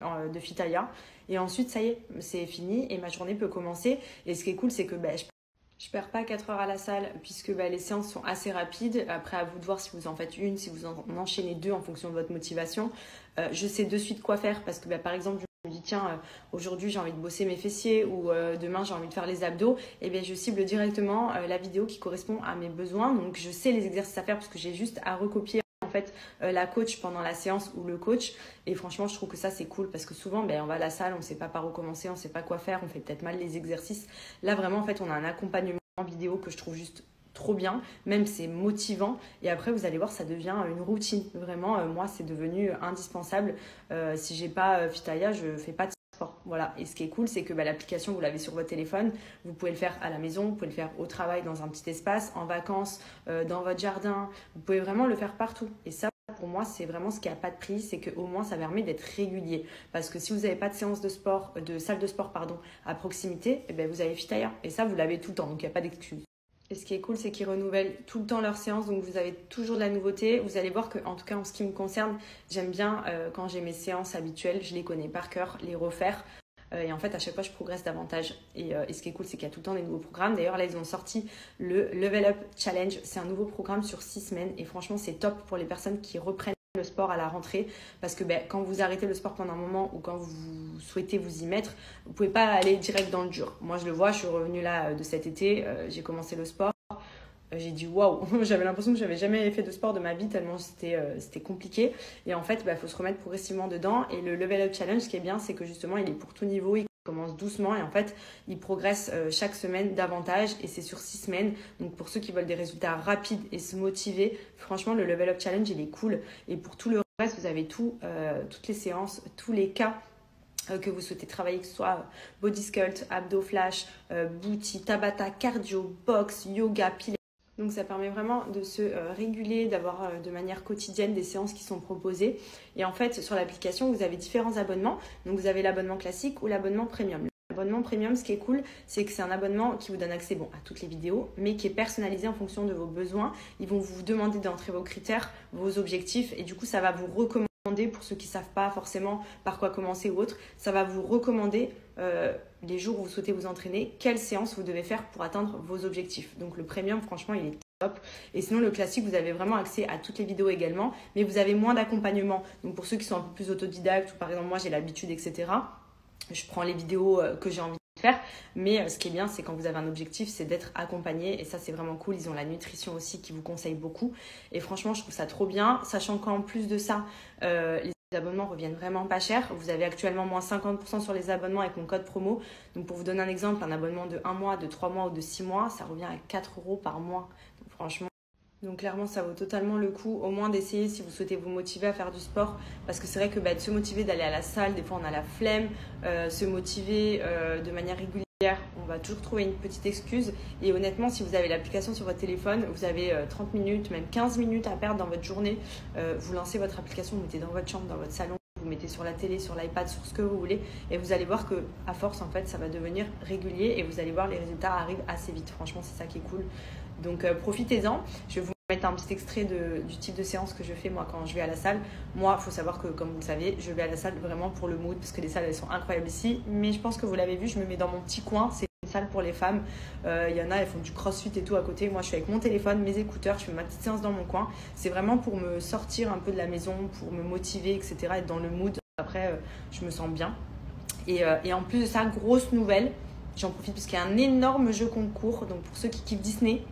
de Fitaya. Et ensuite, ça y est, c'est fini et ma journée peut commencer. Et ce qui est cool, c'est que je perds pas 4 heures à la salle puisque les séances sont assez rapides. Après, à vous de voir si vous en faites une, si vous en enchaînez 2 en fonction de votre motivation. Je sais de suite quoi faire parce que par exemple, je me dis tiens, aujourd'hui j'ai envie de bosser mes fessiers ou demain j'ai envie de faire les abdos. Et bien je cible directement la vidéo qui correspond à mes besoins. Donc je sais les exercices à faire parce que j'ai juste à recopier en fait la coach pendant la séance ou le coach. Et franchement, je trouve que ça c'est cool parce que souvent on va à la salle, on ne sait pas par où commencer, on ne sait pas quoi faire, on fait peut-être mal les exercices. Là vraiment en fait on a un accompagnement vidéo que je trouve juste trop bien, même c'est motivant et après vous allez voir ça devient une routine. Vraiment moi c'est devenu indispensable. Si j'ai pas Fitaya, je fais pas de sport. Voilà. Et ce qui est cool, c'est que l'application, vous l'avez sur votre téléphone. Vous pouvez le faire à la maison, vous pouvez le faire au travail, dans un petit espace, en vacances, dans votre jardin. Vous pouvez vraiment le faire partout. Et ça, pour moi, c'est vraiment ce qui n'a pas de prix. C'est qu'au moins, ça permet d'être régulier. Parce que si vous n'avez pas de séance de sport, de salle de sport, à proximité, vous avez Fitaya. Et ça, vous l'avez tout le temps. Donc, il n'y a pas d'excuse. Et ce qui est cool, c'est qu'ils renouvellent tout le temps leurs séances, donc vous avez toujours de la nouveauté. Vous allez voir que, en tout cas en ce qui me concerne, j'aime bien quand j'ai mes séances habituelles, je les connais par cœur, les refaire. Et en fait, à chaque fois, je progresse davantage. Et ce qui est cool, c'est qu'il y a tout le temps des nouveaux programmes. D'ailleurs, là, ils ont sorti le Level Up Challenge. C'est un nouveau programme sur 6 semaines. Et franchement, c'est top pour les personnes qui reprennent le sport à la rentrée parce que quand vous arrêtez le sport pendant un moment ou quand vous souhaitez vous y mettre, vous pouvez pas aller direct dans le dur. Moi je le vois, je suis revenue là de cet été, j'ai commencé le sport, j'ai dit waouh, j'avais l'impression que j'avais jamais fait de sport de ma vie tellement c'était compliqué et en fait faut se remettre progressivement dedans. Et le Level Up Challenge, ce qui est bien, c'est que justement il est pour tout niveau, il commence doucement et en fait il progresse chaque semaine davantage et c'est sur 6 semaines. Donc pour ceux qui veulent des résultats rapides et se motiver, franchement le Level Up Challenge il est cool. Et pour tout le reste, vous avez toutes les séances, tous les cas que vous souhaitez travailler, que ce soit body sculpt, abdos flash, booty, tabata, cardio, boxe, yoga, pilates. Donc ça permet vraiment de se réguler, d'avoir de manière quotidienne des séances qui sont proposées. Et en fait, sur l'application, vous avez différents abonnements. Donc vous avez l'abonnement classique ou l'abonnement premium. L'abonnement premium, ce qui est cool, c'est que c'est un abonnement qui vous donne accès à toutes les vidéos, mais qui est personnalisé en fonction de vos besoins. Ils vont vous demander d'entrer vos critères, vos objectifs, et du coup, ça va vous recommander, pour ceux qui ne savent pas forcément par quoi commencer ou autre, ça va vous recommander les jours où vous souhaitez vous entraîner, quelle séance vous devez faire pour atteindre vos objectifs. Donc le premium, franchement, il est top. Et sinon, le classique, vous avez vraiment accès à toutes les vidéos également, mais vous avez moins d'accompagnement. Donc pour ceux qui sont un peu plus autodidactes, ou par exemple moi j'ai l'habitude, etc., je prends les vidéos que j'ai envie de faire. Mais ce qui est bien, c'est quand vous avez un objectif, c'est d'être accompagné. Et ça, c'est vraiment cool. Ils ont la nutrition aussi qui vous conseille beaucoup. Et franchement, je trouve ça trop bien. Sachant qu'en plus de ça, les abonnements reviennent vraiment pas cher. Vous avez actuellement moins 50% sur les abonnements avec mon code promo. Donc pour vous donner un exemple, un abonnement de 1 mois, de 3 mois ou de 6 mois, ça revient à 4 € par mois. Donc franchement, donc clairement, ça vaut totalement le coup, au moins d'essayer si vous souhaitez vous motiver à faire du sport. Parce que c'est vrai que de se motiver d'aller à la salle, des fois on a la flemme, se motiver de manière régulière, on va toujours trouver une petite excuse. Et honnêtement, si vous avez l'application sur votre téléphone, vous avez 30 minutes, même 15 minutes à perdre dans votre journée. Vous lancez votre application, vous mettez dans votre chambre, dans votre salon, vous mettez sur la télé, sur l'iPad, sur ce que vous voulez. Et vous allez voir que à force, en fait, ça va devenir régulier et vous allez voir les résultats arrivent assez vite. Franchement, c'est ça qui est cool. Donc profitez-en. Je vais vous mettre un petit extrait du type de séance que je fais moi quand je vais à la salle. Moi, il faut savoir que comme vous le savez, je vais à la salle vraiment pour le mood parce que les salles elles sont incroyables ici. Mais je pense que vous l'avez vu, je me mets dans mon petit coin. C'est une salle pour les femmes. Il y en a, elles font du crossfit et tout à côté. Moi, je suis avec mon téléphone, mes écouteurs, je fais ma petite séance dans mon coin. C'est vraiment pour me sortir un peu de la maison, pour me motiver, etc. Être dans le mood. Après, je me sens bien. Et en plus de ça, grosse nouvelle. J'en profite parce qu'il y a un énorme jeu concours. Donc pour ceux qui kiffent Disney,